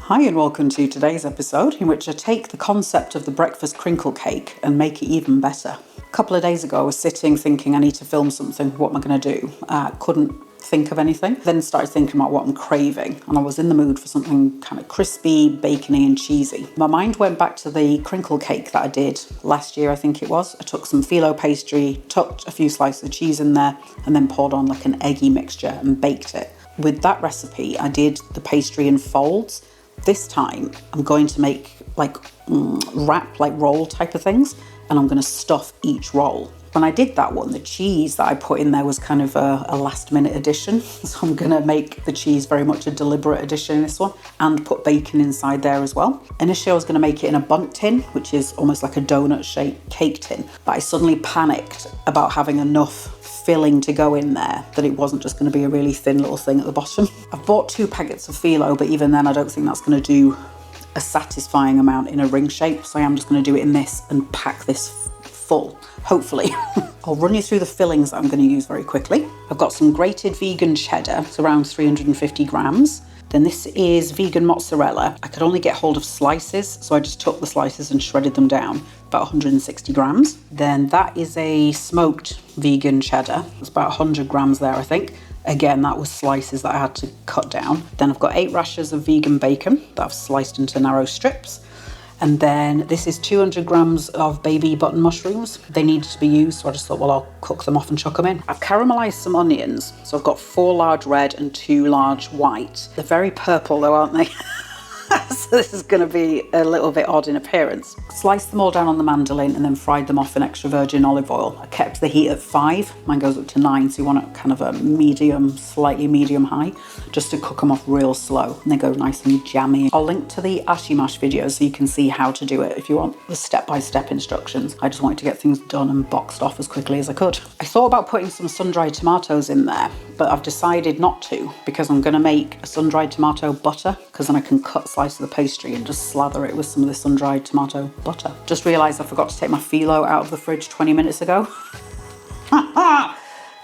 Hi and welcome to today's episode in which I take the concept of the breakfast crinkle cake and make it even better. A couple of days ago I was sitting thinking I need to film something, what am I going to do? Couldn't think of anything. Then started thinking about what I'm craving and I was in the mood for something kind of crispy, bacony and cheesy. My mind went back to the crinkle cake that I did last year, I think it was. I took some philo pastry, tucked a few slices of cheese in there and then poured on like an eggy mixture and baked it. With that recipe I did the pastry in folds. This time I'm going to make like wrap, like roll type of things, and I'm going to stuff each roll. When I did that one, the cheese that I put in there was kind of a last minute addition. So I'm going to make the cheese very much a deliberate addition in this one and put bacon inside there as well. Initially I was going to make it in a bundt tin, which is almost like a donut shaped cake tin, but I suddenly panicked about having enough filling to go in there that it wasn't just going to be a really thin little thing at the bottom. I've bought 2 packets of filo, but even then I don't think that's going to do a satisfying amount in a ring shape, so I am just going to do it in this and pack this full, hopefully. I'll run you through the fillings that I'm going to use very quickly. I've got some grated vegan cheddar, it's around 350 grams. Then this is vegan mozzarella. I could only get hold of slices, so I just took the slices and shredded them down, about 160 grams. Then that is a smoked vegan cheddar. It's about 100 grams there, I think. Again, that was slices that I had to cut down. Then I've got 8 rashers of vegan bacon that I've sliced into narrow strips. And then this is 200 grams of baby button mushrooms. They needed to be used, so I just thought, well, I'll cook them off and chuck them in. I've caramelized some onions. So I've got 4 large red and 2 large white. They're very purple though, aren't they? So this is going to be a little bit odd in appearance. Sliced them all down on the mandolin and then fried them off in extra virgin olive oil. I kept the heat at 5. Mine goes up to 9, so you want it kind of a medium, slightly medium high, just to cook them off real slow. And they go nice and jammy. I'll link to the ashi mash video so you can see how to do it if you want the step-by-step instructions. I just wanted to get things done and boxed off as quickly as I could. I thought about putting some sun-dried tomatoes in there, but I've decided not to because I'm going to make a sun-dried tomato butter, because then I can cut slice of the pastry and just slather it with some of the sun-dried tomato butter. Just realised I forgot to take my filo out of the fridge 20 minutes ago.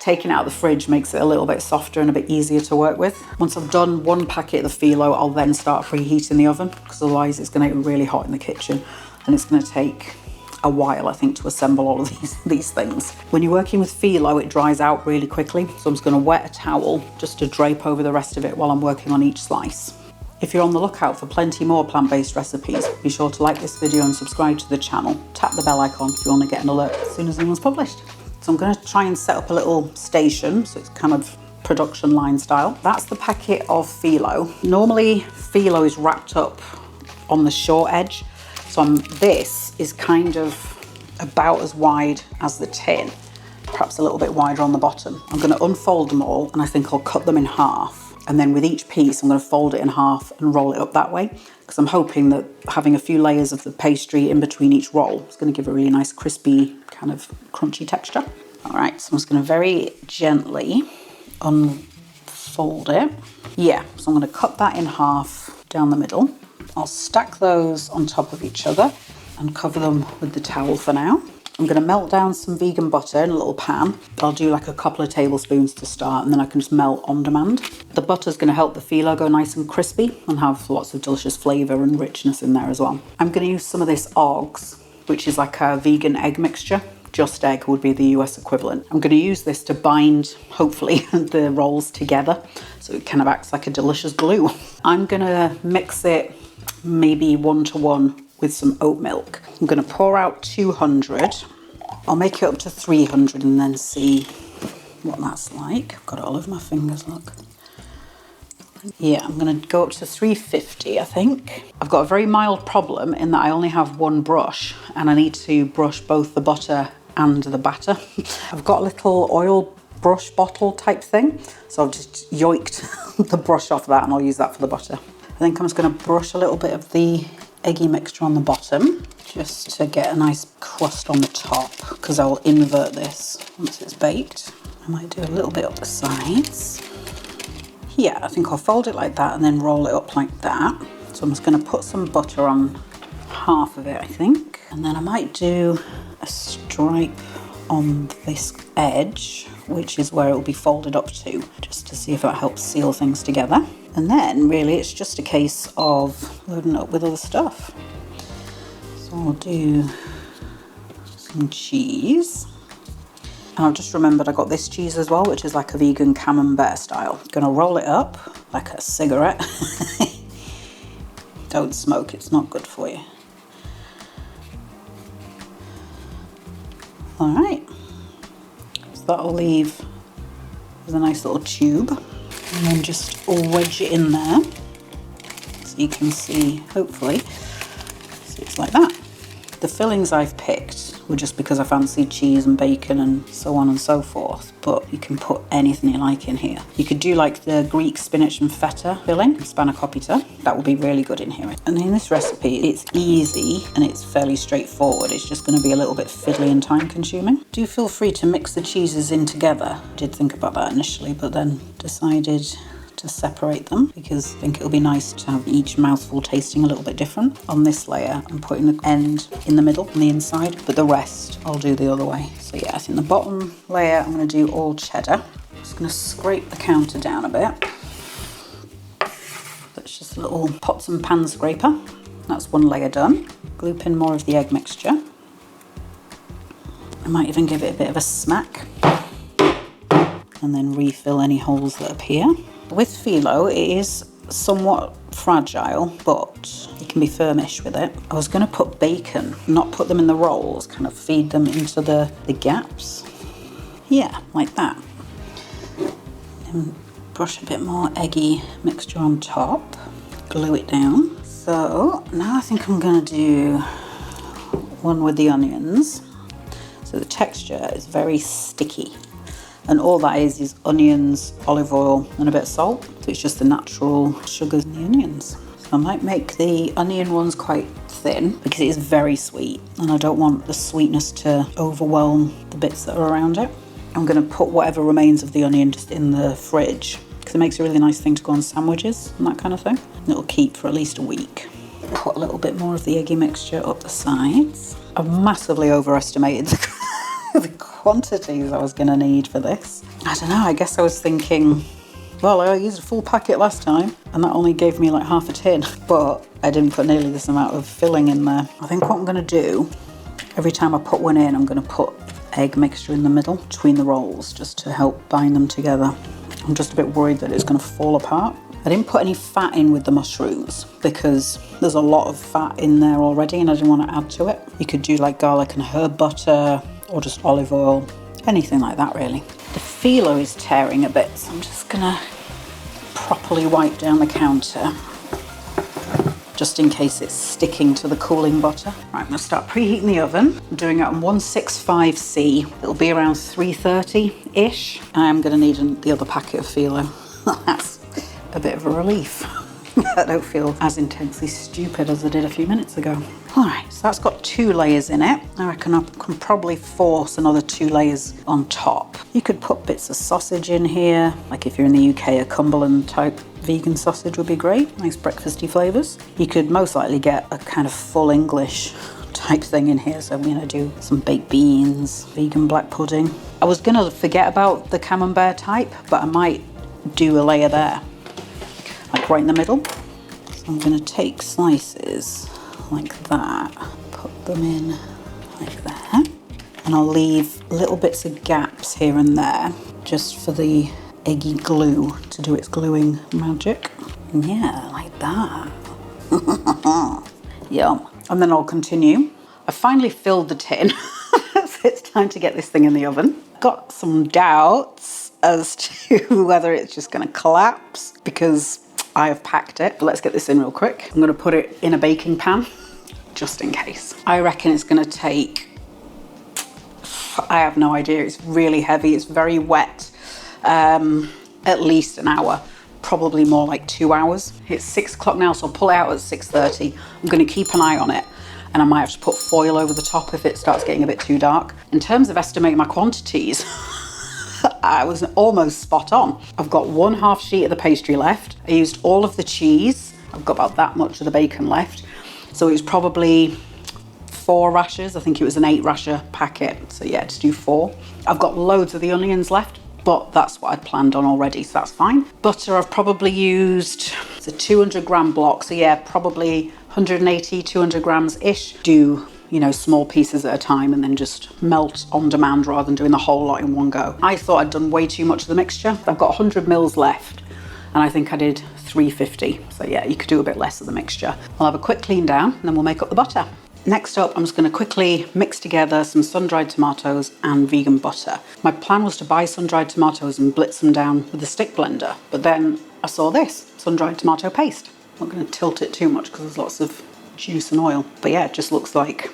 Taking it out of the fridge makes it a little bit softer and a bit easier to work with. Once I've done 1 packet of the filo, I'll then start preheating the oven, because otherwise it's going to get really hot in the kitchen and it's going to take a while, I think, to assemble all of these things. When you're working with filo, it dries out really quickly, so I'm just going to wet a towel just to drape over the rest of it while I'm working on each slice. If you're on the lookout for plenty more plant-based recipes, be sure to like this video and subscribe to the channel. Tap the bell icon if you want to get an alert as soon as anyone's published. So I'm going to try and set up a little station, so it's kind of production line style. That's the packet of filo. Normally filo is wrapped up on the short edge, so this is kind of about as wide as the tin, perhaps a little bit wider on the bottom. I'm going to unfold them all and I think I'll cut them in half. And then with each piece, I'm going to fold it in half and roll it up that way, because I'm hoping that having a few layers of the pastry in between each roll is going to give a really nice crispy, kind of crunchy texture. All right, so I'm just going to very gently unfold it. Yeah, so I'm going to cut that in half down the middle. I'll stack those on top of each other and cover them with the towel for now. I'm going to melt down some vegan butter in a little pan. I'll do like a couple of tablespoons to start, and then I can just melt on demand. The butter's going to help the filo go nice and crispy and have lots of delicious flavour and richness in there as well. I'm going to use some of this Oggs, which is like a vegan egg mixture. Just Egg would be the US equivalent. I'm going to use this to bind, hopefully, the rolls together, so it kind of acts like a delicious glue. I'm going to mix it maybe 1-to-1 with some oat milk. I'm going to pour out 200. I'll make it up to 300 and then see what that's like. I've got it all over my fingers, look. Yeah, I'm going to go up to 350, I think. I've got a very mild problem in that I only have 1 brush and I need to brush both the butter and the batter. I've got a little oil brush bottle type thing, so I've just yoinked the brush off that and I'll use that for the butter. I think I'm just going to brush a little bit of the eggy mixture on the bottom just to get a nice crust on the top, because I'll invert this once it's baked. I might do a little bit up the sides. Yeah, I think I'll fold it like that and then roll it up like that. So I'm just going to put some butter on half of it, I think. And then I might do a stripe on this edge, which is where it will be folded up to, just to see if that helps seal things together. And then really it's just a case of loading up with other stuff. So I'll do some cheese. And I've just remembered I got this cheese as well, which is like a vegan camembert style. Gonna roll it up like a cigarette. Don't smoke, it's not good for you. All right, so that'll leave as a nice little tube. And then just wedge it in there. So you can see, hopefully, see it's like that. The fillings I've picked were just because I fancied cheese and bacon and so on and so forth, but you can put anything you like in here. You could do like the Greek spinach and feta filling, spanakopita. That would be really good in here. And in this recipe, it's easy and it's fairly straightforward. It's just going to be a little bit fiddly and time consuming. Do feel free to mix the cheeses in together. I did think about that initially, but then decided to separate them because I think it'll be nice to have each mouthful tasting a little bit different. On this layer, I'm putting the end in the middle on the inside, but the rest I'll do the other way. So yeah, I think the bottom layer I'm going to do all cheddar. I'm just going to scrape the counter down a bit. That's just a little pots and pan scraper. That's one layer done. Gloop in more of the egg mixture. I might even give it a bit of a smack and then refill any holes that appear. With phyllo, it is somewhat fragile, but you can be firmish with it. I was going to put bacon, not put them in the rolls, kind of feed them into the gaps. Yeah, like that. And brush a bit more eggy mixture on top, glue it down. So now I think I'm going to do one with the onions. So the texture is very sticky. And all that is onions, olive oil, and a bit of salt. So it's just the natural sugars in the onions. So I might make the onion ones quite thin because it is very sweet and I don't want the sweetness to overwhelm the bits that are around it. I'm going to put whatever remains of the onion just in the fridge because it makes a really nice thing to go on sandwiches and that kind of thing. It'll keep for at least a week. Put a little bit more of the eggy mixture up the sides. I've massively overestimated the quantities I was going to need for this. I don't know, I guess I was thinking, well, I used a full packet last time and that only gave me like half a tin, but I didn't put nearly this amount of filling in there. I think what I'm going to do, every time I put one in, I'm going to put egg mixture in the middle between the rolls just to help bind them together. I'm just a bit worried that it's going to fall apart. I didn't put any fat in with the mushrooms because there's a lot of fat in there already and I didn't want to add to it. You could do like garlic and herb butter or just olive oil, anything like that really. The phyllo is tearing a bit, so I'm just gonna properly wipe down the counter just in case it's sticking to the cooling butter. Right, I'm gonna start preheating the oven. I'm doing it on 165C. It'll be around 330-ish. I'm gonna need the other packet of phyllo. That's a bit of a relief. I don't feel as intensely stupid as I did a few minutes ago. All right, so that's got 2 layers in it. I reckon I can probably force another 2 layers on top. You could put bits of sausage in here. Like if you're in the UK, a Cumberland type vegan sausage would be great. Nice breakfasty flavors. You could most likely get a kind of full English type thing in here. So I'm gonna do some baked beans, vegan black pudding. I was gonna forget about the camembert type, but I might do a layer there, like right in the middle. So I'm gonna take slices like that, put them in like that, and I'll leave little bits of gaps here and there just for the eggy glue to do its gluing magic. Yeah, like that. Yum. And then I'll continue. I finally filled the tin, so it's time to get this thing in the oven. Got some doubts as to whether it's just gonna collapse because I have packed it, but let's get this in real quick. I'm gonna put it in a baking pan, just in case. I reckon it's gonna take, I have no idea, it's really heavy, it's very wet, at least an hour, probably more like 2 hours. It's 6 o'clock now, so I'll pull it out at 6:30. I'm gonna keep an eye on it, and I might have to put foil over the top if it starts getting a bit too dark. In terms of estimating my quantities, I was almost spot on. I've got 1/2 sheet of the pastry left. I used all of the cheese. I've got about that much of the bacon left. So it was probably 4 rashers. I think it was an 8 rasher packet. So yeah, to do 4. I've got loads of the onions left, but that's what I'd planned on already, so that's fine. Butter, I've probably used, it's a 200 gram block, so yeah, probably 180, 200 grams ish. Do, you know, small pieces at a time and then just melt on demand rather than doing the whole lot in one go. I thought I'd done way too much of the mixture. I've got 100 mils left and I think I did 350. So yeah, you could do a bit less of the mixture. I'll have a quick clean down and then we'll make up the butter. Next up, I'm just going to quickly mix together some sun-dried tomatoes and vegan butter. My plan was to buy sun-dried tomatoes and blitz them down with a stick blender, but then I saw this, sun-dried tomato paste. I'm not going to tilt it too much because there's lots of juice and oil, but yeah, it just looks like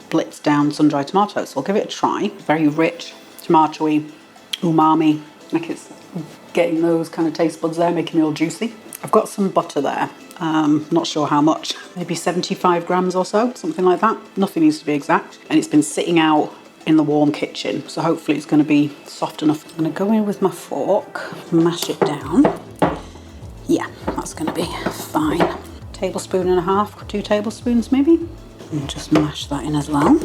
blitzed down sun-dried tomatoes. So I'll give it a try. Very rich, tomatoey, umami, like it's getting those kind of taste buds there, making me all juicy. I've got some butter there. Not sure how much, maybe 75 grams or so, something like that. Nothing needs to be exact. And it's been sitting out in the warm kitchen, so hopefully it's going to be soft enough. I'm going to go in with my fork, mash it down. Yeah, that's going to be fine. Tablespoon and a half, 2 tablespoons maybe. And just mash that in as well.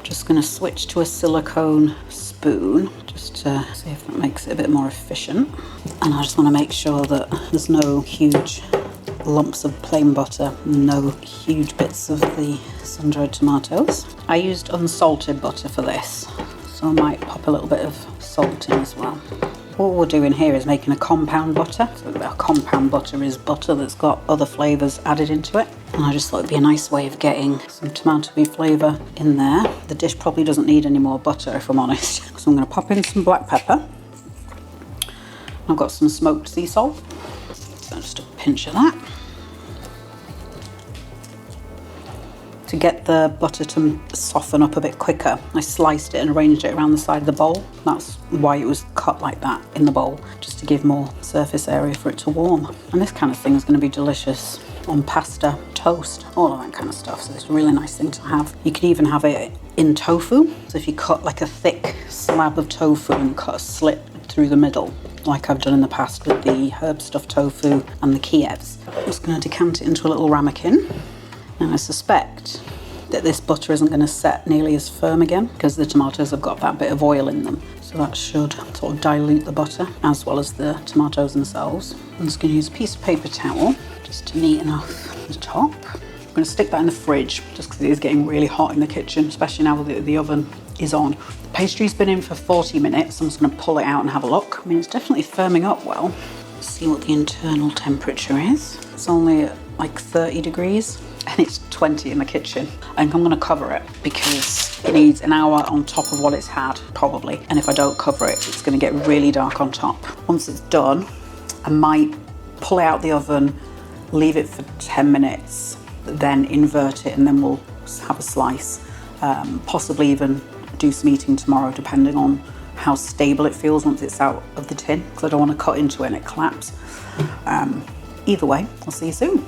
Just going to switch to a silicone spoon just to see if it makes it a bit more efficient. And I just want to make sure that there's no huge lumps of plain butter, no huge bits of the sun-dried tomatoes. I used unsalted butter for this, so I might pop a little bit of salt in as well. What we're doing here is making a compound butter. So a compound butter is butter that's got other flavours added into it. And I just thought it'd be a nice way of getting some tomatoey flavour in there. The dish probably doesn't need any more butter, if I'm honest. So I'm going to pop in some black pepper. I've got some smoked sea salt. So just a pinch of that. To get the butter to soften up a bit quicker, I sliced it and arranged it around the side of the bowl. That's why it was cut like that in the bowl, just to give more surface area for it to warm. And this kind of thing is going to be delicious on pasta, toast, all of that kind of stuff. So it's a really nice thing to have. You could even have it in tofu. So if you cut like a thick slab of tofu and cut a slit through the middle, like I've done in the past with the herb stuffed tofu and the Kievs. I'm just going to decant it into a little ramekin. Now I suspect that this butter isn't going to set nearly as firm again because the tomatoes have got that bit of oil in them. So that should sort of dilute the butter as well as the tomatoes themselves. I'm just going to use a piece of paper towel just to neaten off the top. I'm going to stick that in the fridge just because it is getting really hot in the kitchen, especially now that the oven is on. The pastry's been in for 40 minutes. I'm just going to pull it out and have a look. I mean, it's definitely firming up well. Let's see what the internal temperature is. It's only at like 30 degrees. And it's 20 in the kitchen. I think I'm going to cover it because it needs an hour on top of what it's had, probably. And if I don't cover it, it's going to get really dark on top. Once it's done, I might pull it out the oven, leave it for 10 minutes, then invert it, and then we'll have a slice. Possibly even do some eating tomorrow, depending on how stable it feels once it's out of the tin, because I don't want to cut into it and it collapse. Either way, I'll see you soon.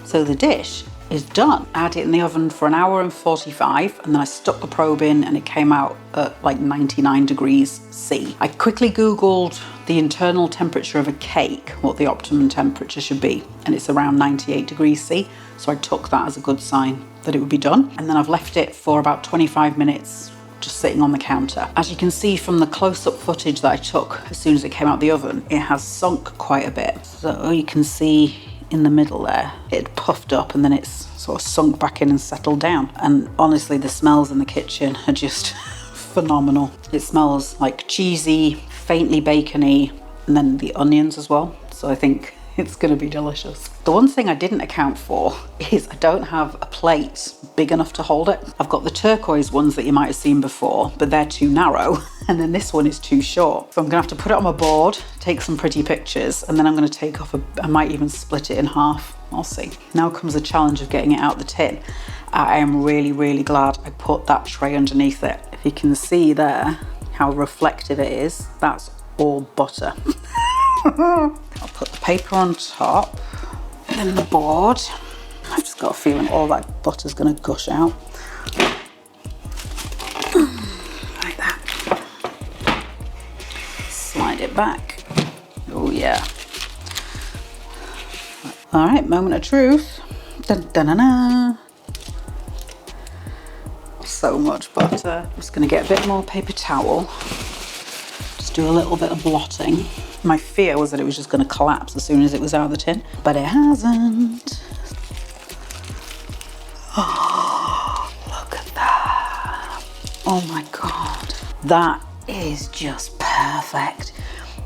So the dish is done. I had it in the oven for 1 hour and 45, and then I stuck the probe in and it came out at like 99 degrees C. I quickly Googled the internal temperature of a cake, what the optimum temperature should be, and it's around 98 degrees C. So I took that as a good sign that it would be done. And then I've left it for about 25 minutes just sitting on the counter. As you can see from the close-up footage that I took as soon as it came out the oven, it has sunk quite a bit. So you can see in the middle there, it puffed up and then it's sort of sunk back in and settled down. And honestly, the smells in the kitchen are just phenomenal. It smells like cheesy, faintly bacony, and then the onions as well. So I think it's going to be delicious. The one thing I didn't account for is I don't have a plate big enough to hold it. I've got the turquoise ones that you might have seen before, but they're too narrow, and then this one is too short. So I'm gonna have to put it on my board, take some pretty pictures, and then I'm gonna take off I might even split it in half. I'll see. Now comes the challenge of getting it out the tin. I am really, really glad I put that tray underneath it. If you can see there how reflective it is, that's all butter. I'll put the paper on top, then the board. I've just got a feeling all that butter's going to gush out. Like that. Slide it back. Oh yeah. All right, moment of truth. Dun, dun, dun, dun. So much butter. I'm just going to get a bit more paper towel do a little bit of blotting. My fear was that it was just going to collapse as soon as it was out of the tin, but it hasn't. Oh, look at that. Oh my God. That is just perfect.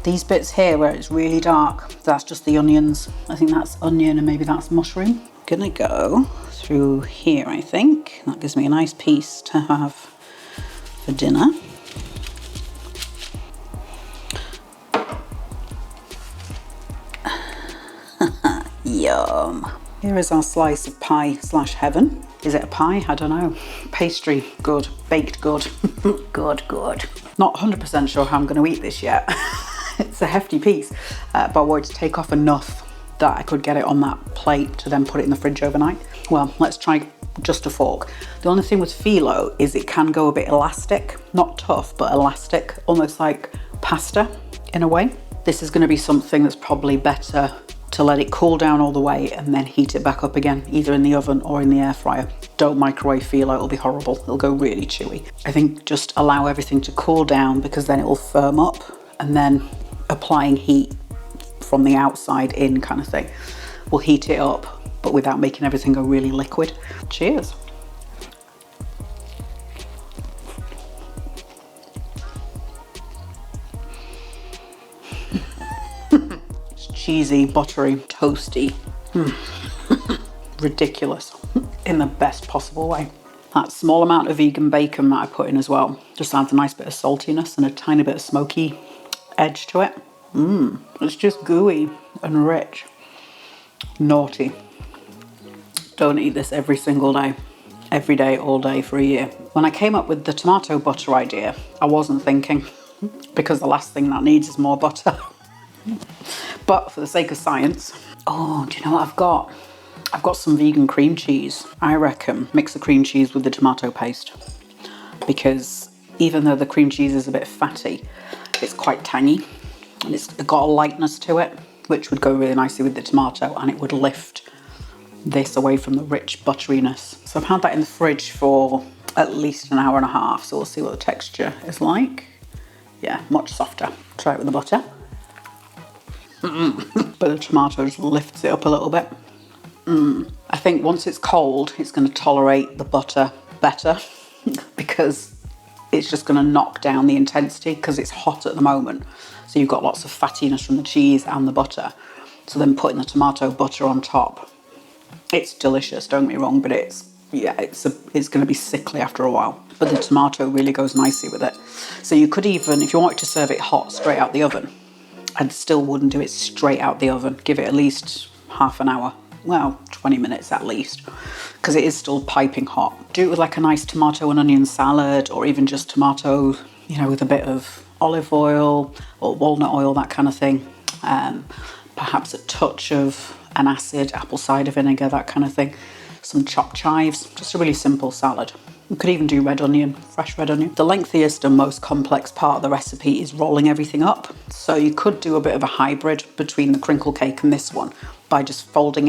These bits here where it's really dark, that's just the onions. I think that's onion and maybe that's mushroom. Gonna go through here, I think. That gives me a nice piece to have for dinner. Yum. Here is our slice of pie slash heaven. Is it a pie? I don't know. Pastry, good. Baked, good. Good, good. Not 100% sure how I'm going to eat this yet. It's a hefty piece, but I wanted to take off enough that I could get it on that plate to then put it in the fridge overnight. Well, let's try just a fork. The only thing with phyllo is it can go a bit elastic. Not tough, but elastic. Almost like pasta in a way. This is going to be something that's probably better to let it cool down all the way and then heat it back up again, either in the oven or in the air fryer. Don't microwave phyllo, it'll be horrible. It'll go really chewy. I think just allow everything to cool down because then it will firm up, and then applying heat from the outside in kind of thing will heat it up, but without making everything go really liquid. Cheers. Cheesy, buttery, toasty. Ridiculous in the best possible way. That small amount of vegan bacon that I put in as well just adds a nice bit of saltiness and a tiny bit of smoky edge to it. It's just gooey and rich. Naughty. Don't eat this every single day. Every day, all day for a year. When I came up with the tomato butter idea, I wasn't thinking, because the last thing that needs is more butter. But for the sake of science, oh, do you know what I've got? I've got some vegan cream cheese. I reckon mix the cream cheese with the tomato paste, because even though the cream cheese is a bit fatty, it's quite tangy and it's got a lightness to it, which would go really nicely with the tomato, and it would lift this away from the rich butteriness. So I've had that in the fridge for at least an hour and a half, so we'll see what the texture is like. Yeah, much softer. Try it with the butter. But the tomato just lifts it up a little bit. I think once it's cold, it's going to tolerate the butter better because it's just going to knock down the intensity because it's hot at the moment. So you've got lots of fattiness from the cheese and the butter. So then putting the tomato butter on top, it's delicious, don't get me wrong, but it's going to be sickly after a while. But the tomato really goes nicely with it. So you could even, if you wanted to serve it hot straight out the oven, I still wouldn't do it straight out the oven. Give it at least half an hour. Well, 20 minutes at least, because it is still piping hot. Do it with like a nice tomato and onion salad, or even just tomato, you know, with a bit of olive oil or walnut oil, that kind of thing. Perhaps a touch of an acid, apple cider vinegar, that kind of thing. Some chopped chives, just a really simple salad. You could even do red onion, fresh red onion. The lengthiest and most complex part of the recipe is rolling everything up. So you could do a bit of a hybrid between the crinkle cake and this one by just folding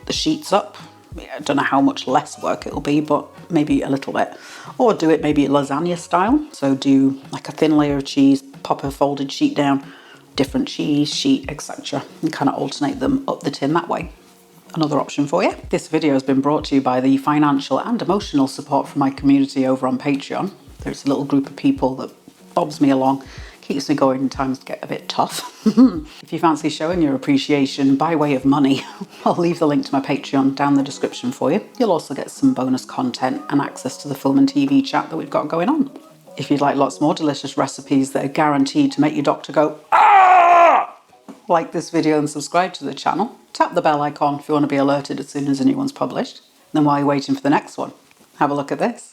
the sheets up. I don't know how much less work it'll be, but maybe a little bit. Or do it maybe lasagna style. So do like a thin layer of cheese, pop a folded sheet down, different cheese, sheet, etc. and kind of alternate them up the tin that way. Another option for you. This video has been brought to you by the financial and emotional support from my community over on Patreon. There's a little group of people that bobs me along, keeps me going in times get a bit tough. If you fancy showing your appreciation by way of money, I'll leave the link to my Patreon down the description for you. You'll also get some bonus content and access to the film and TV chat that we've got going on. If you'd like lots more delicious recipes that are guaranteed to make your doctor go, "Ah!" like this video and subscribe to the channel. Tap the bell icon if you want to be alerted as soon as a new one's published. Then while you're waiting for the next one, have a look at this.